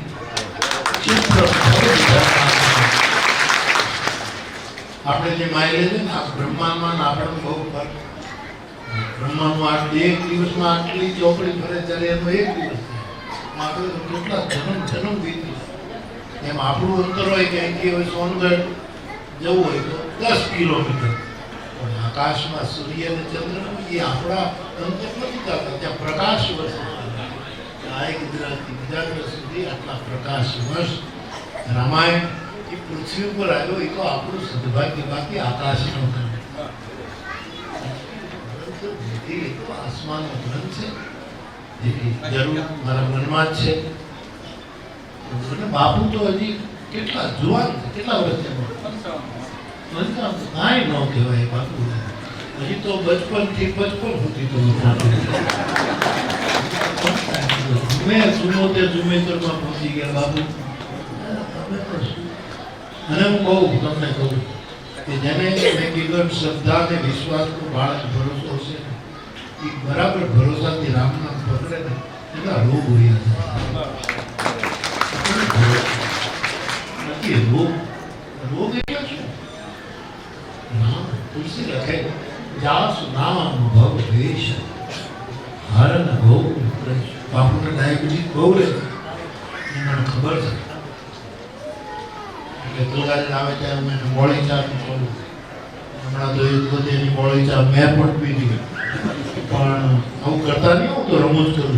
આપણે જે માયલે છે ને આ બ્રહ્માંડમાં આપણને બહુ ફરક. બ્રહ્માંડનું આટલી એક દિવસમાં આટલી ચોપડી ભરે ત્યારે એનો એક દિવસ આપણે તો કેટલા જન્મ વીતી. એમ આપણું અંતર હોય કે અહીંથી હોય સોનગઢ જવું હોય તો 10 કિલોમીટર, પણ આકાશમાં સૂર્ય અને ચંદ્ર એ આપણા અંતર નથી થતા. ત્યાં પ્રકાશ વર્ષ, આ એક ગુજરાતથી બીજા ગ્રહ સુધી આટલા પ્રકાશ વર્ષ. રામાયણ એ પૃથ્વી ઉપર આવ્યો એ તો આપણું સદભાગ્ય, બાકી આકાશનો ગ્રંથ. એ તો આસમાનનો ગ્રંથ છે, જરૂર મારા મનમાં જ છે. અને બાપુ તો હજી કેટલા જુવાન છે, કેટલા વર્ષ છે? કાંઈ ન કહેવાય બાપુ. હજી તો બચપનથી 55 સુધી તો મેં 74 પહોંચી ગયા બાપુ. અને હું બહુ તમને કહું કે જેને મેં કીધું શ્રદ્ધા અને વિશ્વાસનો બાળક ભરોસો છે, એ બરાબર ભરોસાથી રામ નામ પકડે ને એના રોગ હોય નથી. રોગ એટલે શું? નામ તુલસી લખે જાસુ નામ ભવ દેશ હરણ ભવ. બાપુને ડાયાબિટીસ બહુ રહે છે, મને ખબર છે. એટલે તુલસી આવે ત્યારે મેં મોળી ચા કરું. હમણાં તો એક બધે એની મોળી ચા મેં પણ પીધી, પણ આવું કરતા નહીં. હું તો રમૂજ કરું,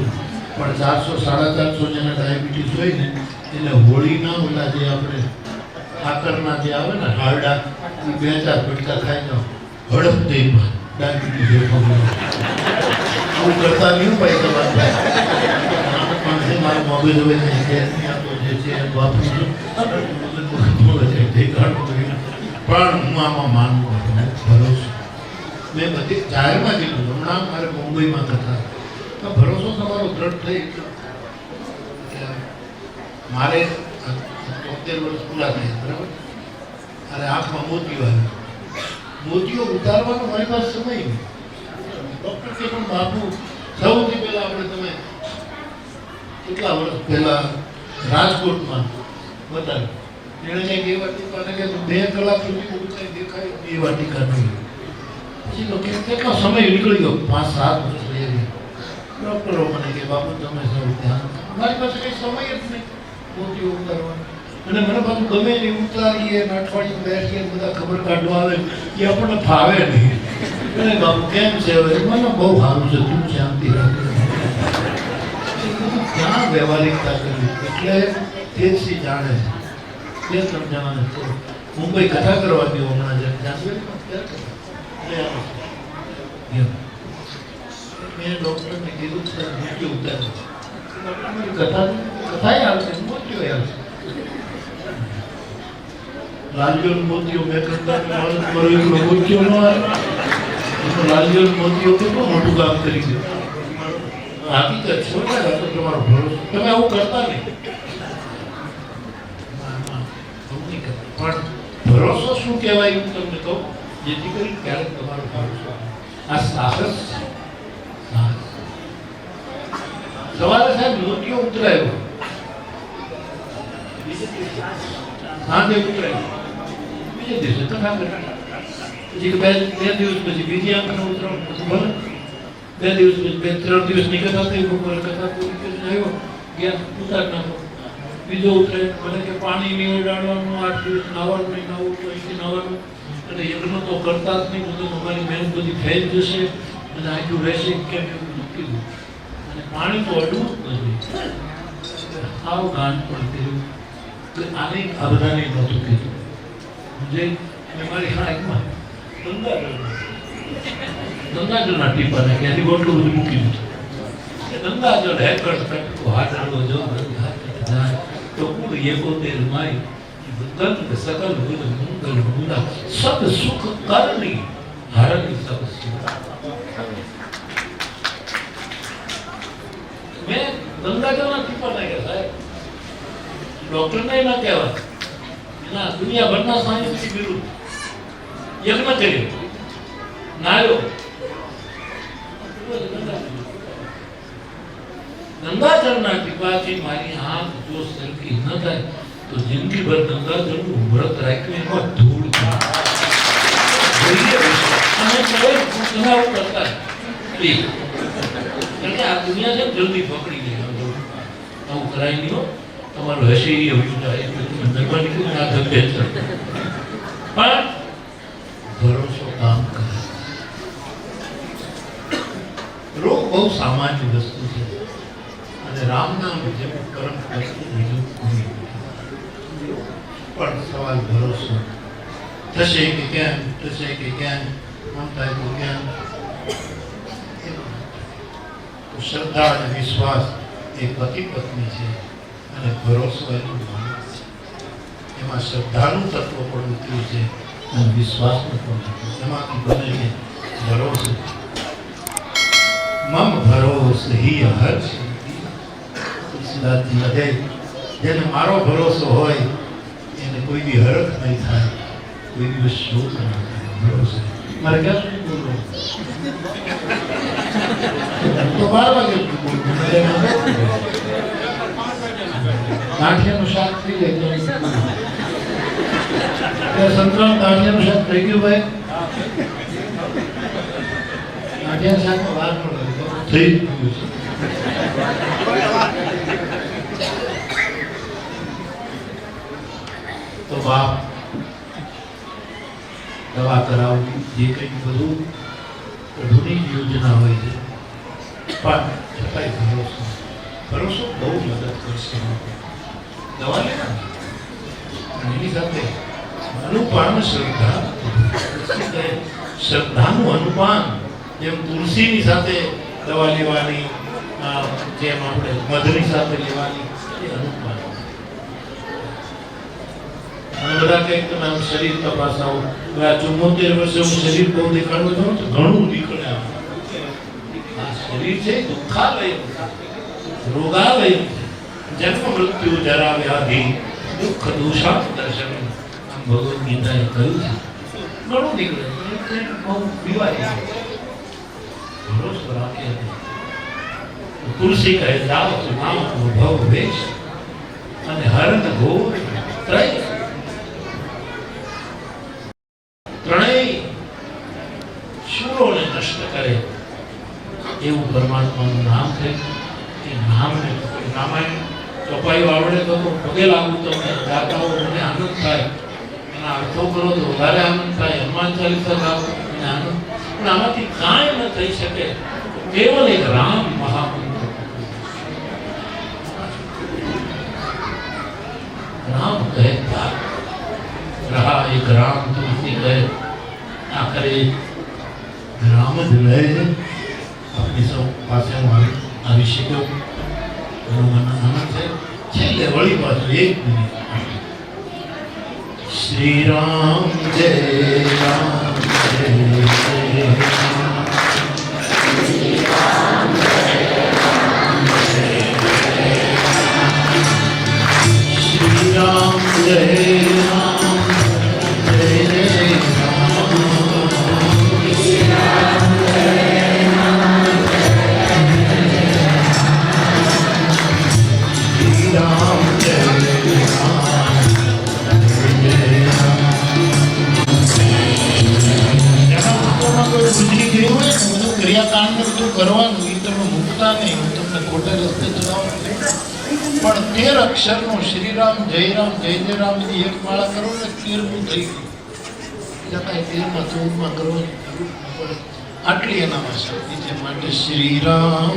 પણ 400-450 જેના ડાયાબિટીસ હોય ને એટલે હોળીના ઓલા જે આપણે સાકરના જે આવે ને હારડા, એ 2-4 ફટકા ખાઈ જાઓ, હડપ દઈમાં ડાયાબિટીસ આવું કરતા નહીં ભાઈ. તમારે મારું મગજ હોય ને જે છે વાપરું છું, પણ હું આમાં માનવું ભરોસો. મેં બધી જાહેરમાં કીધું, હમણાં મારે મુંબઈમાં થતા તો ભરોસો તમારો દ્રઢ થઈ ગયો. મારે 73 વર્ષ પૂરા થયા, બરાબર? અરે આંખમાં મોતીઓ આવ્યા. મોતીઓ ઉતારવાનો મારી પાસે સમય નહીં. ડૉક્ટર કે પણ બાપુ સૌથી પહેલા આપણે તમે કેટલા વર્ષ પહેલા રાજકોટમાં બતાવ્યું. એણે કંઈક એ વાટિકા કે 2 કલાક સુધી ઉતારી દેખાય એ વાટિકા નહીં. પછી તો કેટલો સમય નીકળી ગયો, 5-7 વર્ષ રહી ગયા. ડૉક્ટરો મને કે બાપુ તમે સૌ ધ્યાન, મારી પાસે કંઈ સમય જ નહીં મોતીઓ ઉતારવાનો. અને મને પાછું ગમે નહીં ઉતારીએ, અઠવાડિયું બેસીએ, બધા ખબર કાઢવા આવે એ આપણને ફાવે નહીં. અને બાપુ કેમ છે? હવે મને બહુ સારું છે, તું શાંતિ રાખે. ક્યાં વ્યવહારિકતા કરવી? એટલે તેજસી જાણે છે. 2-3 જણાને મુંબઈ કથા કરવા ગયો હમણાં જાન્યુઆરીમાં. મેં ડૉક્ટરને કીધું કે મોતી ઉતાર્યું. કથાએ આવશે મોતીઓ યાર લાલ્યો મોતીઓ મેં કરતા મારો એકલો મોતીઓ ન આવે લાલ્યો મોતીઓ કેટલું મોટું કામ કરી દે હકીકત છે તો તમારો ભરોસો તમે આવું કરતા નહીં પણ ભરોસો શું કહેવાય હું તમને કહું જેથી કરી ક્યારેક તમારો ભરોસો આ સાહસ સવારે સાહેબ મોતીઓ ઉતરાયો સાંજે ઉતરાયો બીજે દિવસે કથા કરી પછી બે દિવસ પછી બીજી આંખને ઉતરાણ પછી ભલે 2 દિવસ પછી 3 દિવસની કથા થઈ બપોરે કથા પૂરી કરીને આવ્યો ગયા ઉતાર નાખો બીજો ઉતરે મને કે પાણી નહીં ઉડાડવાનું 8 દિવસ નાવાનું નહીં નાવું તો અહીંથી નાવાનું અને યજ્ઞ તો કરતા જ નહીં બધું અમારી મહેનત બધી ફેલ જશે અને આટલું રહેશે કેમ એવું કીધું અને પાણી તો અડવું જ નથી આવું ગાન પણ કર્યું કે આને આ બધાને નહોતું કીધું જે મેં મારી હાથમાં ગંગાજળના ટીપાને કે એની બોટલું બધું મૂકી દીધું ગંગાજળ હેકર તટકો હાથ આડો જો તો કુલ એકોતેર માઈ ગંગ સકલ ગુણ મંગલ મુના સબ સુખ કરણી હરની સબ સુખ મેં ગંગાજળના ટીપા નાખ્યા સાહેબ ડોક્ટરને ના કહેવાય ના દુનિયાભરના સાયન્સથી વિરુદ્ધ યજ્ઞ કર્યો નાયો ગંગાજળના ટીપાથી મારી આંખ જો સરખી ન થાય તો જિંદગીભર ગંગાજળનું વ્રત રાખ્યું એમાં ધૂળ અને કોઈ ચુનાવ કરતા કારણ કે આ દુનિયા છે જલ્દી પકડી લે આવું કરાય નહીં હો તમારું હશે એ એવું જાય એટલે તમે મહેરબાની કરીને આ ધંધે પણ ભરોસો કામ કરે રોગ બહુ સામાન્ય વસ્તુ છે અને રામ નામ જેમ પરમ વસ્તુ બીજું કોઈ પણ સવાલ ભરોસો થશે કે કેમ થશે કે કેમ આમ થાય તો કેમ શ્રદ્ધા અને વિશ્વાસ એ પતિ પત્ની છે અને ભરોસો એનું એમાં શ્રદ્ધાનું તત્વ પણ ઉતર્યું છે અને વિશ્વાસનું પણ એમાંથી બને છે ભરોસો મમ ભરોસ હી હર તુલસીદાસજી લખે જેને મારો ભરોસો હોય એને કોઈ બી હરખ નહીં થાય કોઈ દિવસ શોક ન થાય ભરોસો મારે ક્યાં સુધી બોલવું તો 12 વાગે ગાંઠિયાનું શાક થઈ જાય સંતરામ ગાંઠિયાનું શાક થઈ ગયું ભાઈ ગાંઠિયા શાકમાં વાર ન લાગે થઈ ગયું છે તો બાપ દવા કરાવવી જે કંઈ બધું પ્રભુની યોજના હોય છે પણ છતાંય ભરોસો બહુ મદદ કરશે દવા લેવા એની સાથે અનુપાન શ્રદ્ધા શ્રદ્ધાનું અનુપાન જેમ તુલસીની સાથે દવા લેવાની જેમ આપણે મધની સાથે લેવાની એ અનુપાન અને બધા કંઈક તમે આમ શરીર તપાસાવો આ 74 વર્ષે હું શરીર બહુ દેખાડું છું તો ઘણું નીકળે આ શરીર છે દુઃખાલય રોગાલય જન્મ મૃત્યુ જરા વ્યાધિ દુઃખ દોષા દર્શન આમ ભગવદ ગીતાએ કહ્યું છે ઘણું નીકળે બહુ બીવાય ભરોસો રાખે તુલસી કહે જાઓ તો નામ ભવ વેશ અને હરણ ઘોર ત્રય ત્રણેય શૂરોને નષ્ટ કરે એવું પરમાત્માનું નામ છે એ નામને રામાયણ ચોપાઈઓ આવડે તો પગે લાગવું તમને દાતાઓ મને આનંદ થાય એના અર્થો કરો તો વધારે આનંદ થાય હનુમાન ચાલીસા ગાવો મને આનંદ પણ આમાંથી કાંઈ ન થઈ શકે કેવલ એક રામ મહામંત્ર રામ કહે रहा एक राम तुलसी गए आखिर राम જ રહે છે આપણી સૌ પાસે હું આવી શક્યો મને આનંદ છે છેલ્લે વળી પાછું 1 મિનિટ શ્રી રામ જય રામ જય જય રામ શ્રી રામ જય રામ જય ક્રિયાકાંડ બધું કરવાનું એ તમે મૂકતા નહીં, હું તમને ખોટા રસ્તે ચલાવવાનું પણ 13 અક્ષરનું શ્રીરામ જય જય રામ ની એક માળા કરો ને 13મું થઈ ગયું. એટલે કાંઈ 13માં 14માં કરવાની જરૂર ન પડે. આટલી એનામાં શક્તિ છે. માટે શ્રીરામ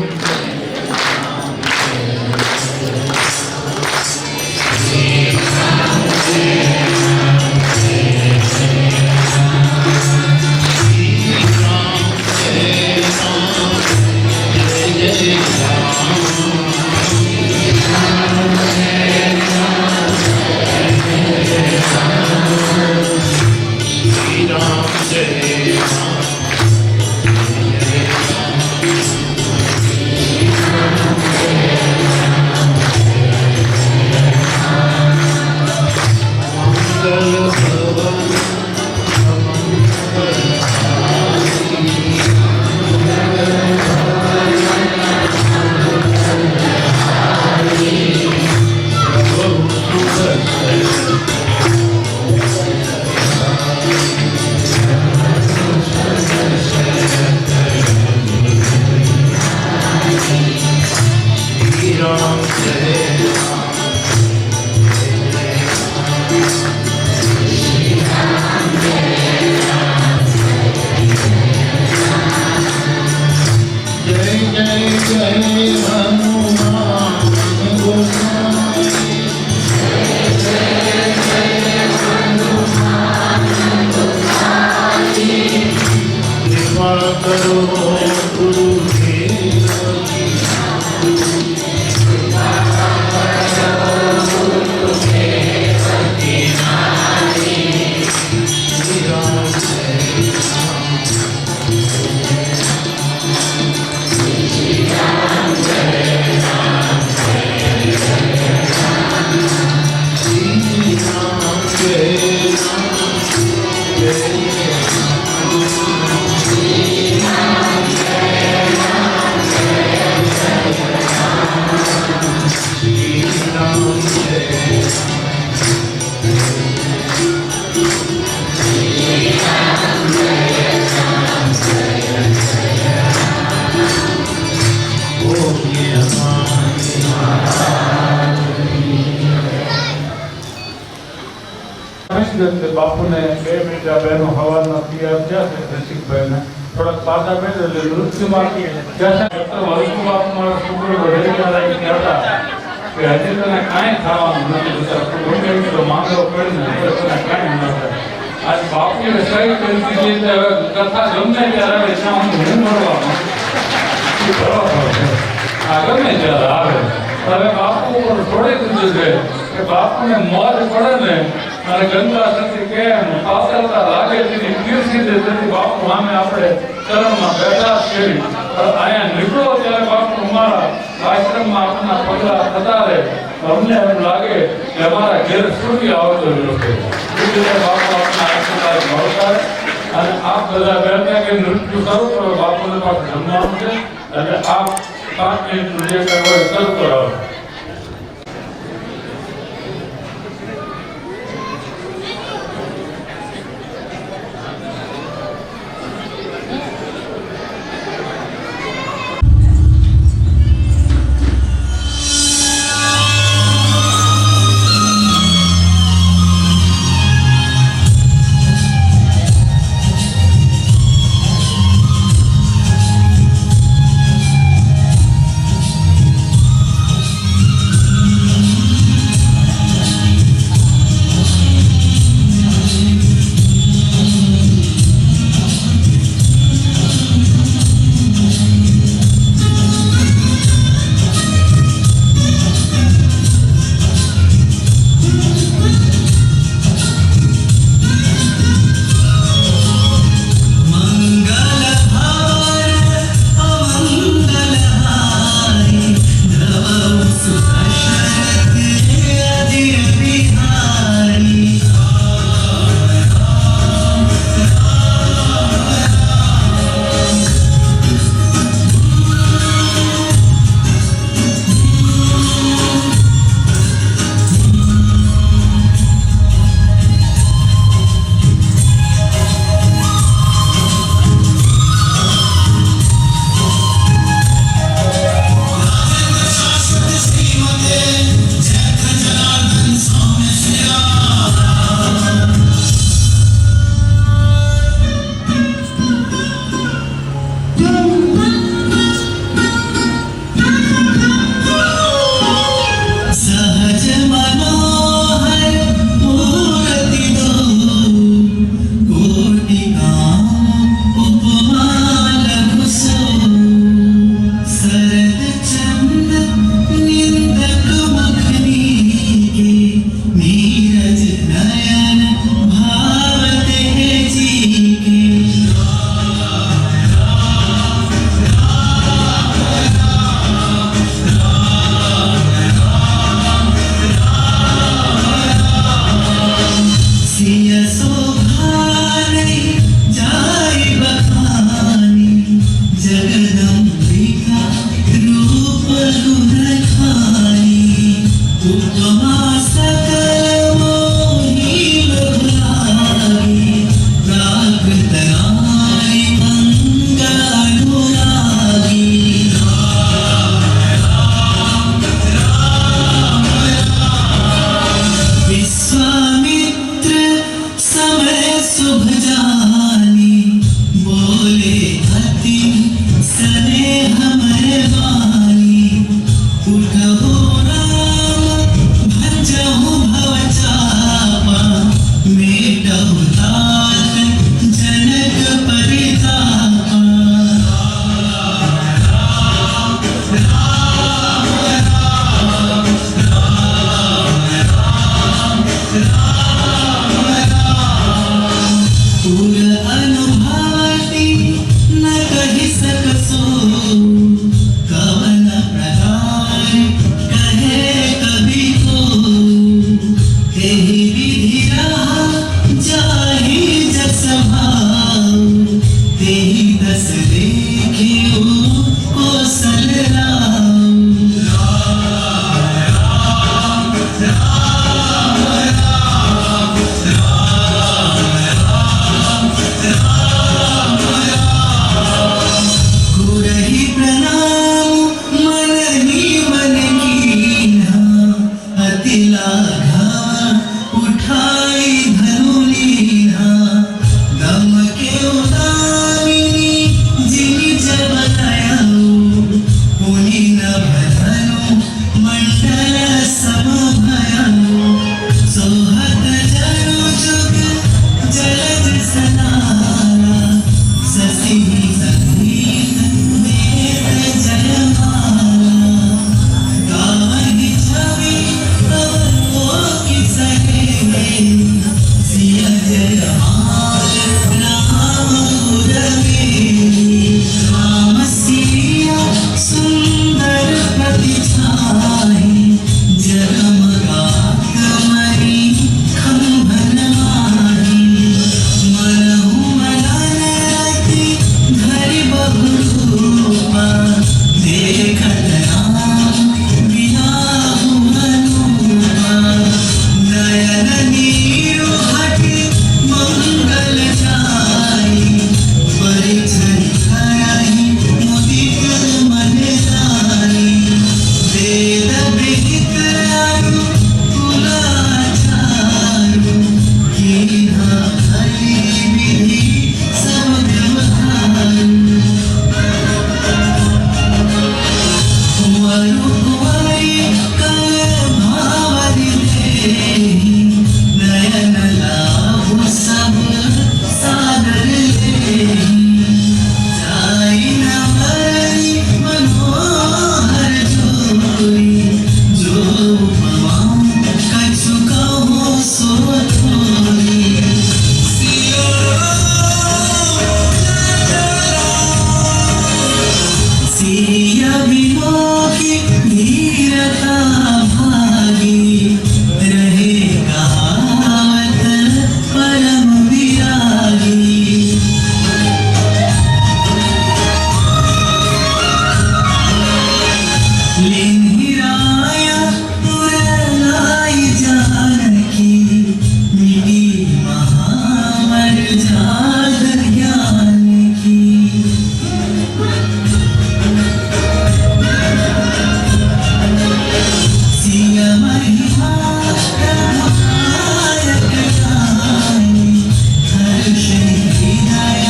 બાપુને 2 મિનિટ આ બહેનો હવાના તૈયાર થયા છે રસિકભાઈને થોડાક પાછા બેઠે એટલે મૃત્યુમાં બાપુ મારા છોકરો હતા કે હજી તને કાંઈ ખાવાનું નથી બધા તો માંગો પડીને તને કાંઈ ન થાય. આજ બાપુને સહી કરી દીધી એટલે હવે કથા ગમે ત્યારે આવે ત્યાં હું મળવાનું આ ગમે ત્યારે આવે. હવે બાપુ ઉપર છોડી દીધું છે કે બાપુને મોજ પડે ને અને ગંગા સતી કેમ પાતળતા લાગે તેની કીર્તિ તેથી બાપુ સામે આપણે ચરણમાં બેઠા છીએ. અહીંયા નીકળો ત્યારે બાપુ અમારા આશ્રમમાં આપણા પગલા થતા રહે અમને એમ લાગે કે અમારા ઘેર સૂર્ય આવતો રહ્યો છે. બાપુ આપણા આશીર્વાદ મળતા અને આપ બધા બેઠા કે નૃત્ય કરો તો બાપુને પાસે જમવાનું છે એટલે આપ 5 મિનિટ જે કરવા શરૂ કરાવો. उपमा सकल मोहि लघुलागी प्राकृत नारी मंगलानुरागी विश्वामित्र समय शुभ जानी बोले अति स्नेह मय वाणी उठो राम भजहु भव चापा मेटहु तात जनक परितापा पुर अनुभवति न कहि सकसो कवन प्रकार कहे कभी को एहि विधि रहा जाहि जस भाव तेहि दस देखियो कौशल राम गुरहि प्रणाम मनहि मन कीन्हा अति लाघा उठाई धनु लीन्हा दम के उदामिनी जिनि जब दयाऊ पुनि नभ धनु मंडल सम भयाऊ सोहत जनु जुग जलद सनारा ससी संगीत वेद जयमाला गावहि छवि अवलोकि सहे सिया जयमाल राम उरवेली राम सिया सुंदर प्रतिछाहि जगमगात मणि खंभन माही मनहु मदन रति धरि बहुरूपा देखत राम बियाहु अनुपा नयन नीरु हठि मंगल जाई परिछन करहि मुदित मन जाई वेद विहित अनु कुलाचारु कीन्हा हरि विधि सब व्यवहारु कुंवरु कुंवरी कल भावरि देहि नयन लाभु सब सादर लेहि जाई न भरी मनोहर जोई जो उपमा कछु कहो सो थोई सिया विमोहि धीरता भागी रहे कहावत परम विरागी लिंहिराया पुरलाई जानकी मिटी महावर जाग ज्ञान की सिया महिमा रमायक गाई हर्ष हृदय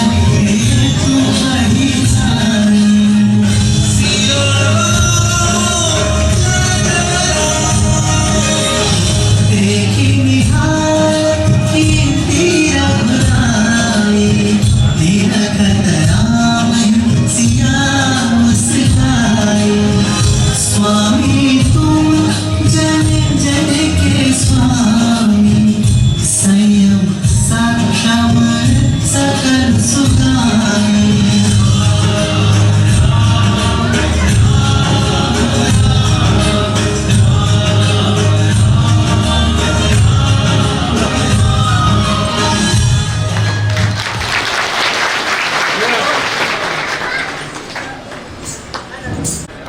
हेतु हरि साई देखि निहार कीर्ति रघुराई निरखत राम सिया मुस्काई स्वामी तुम जन जन के स्वामी संयम सक्षम सकल सुखाई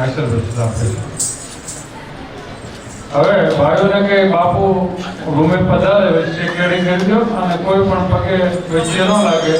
आशीर्वाद आपले હવે ભાઈઓને કે બાપુ રૂમે પધારે સેક્યુરિટી કરી દો અને કોઈ પણ પગે વચ્ચે ન લાગે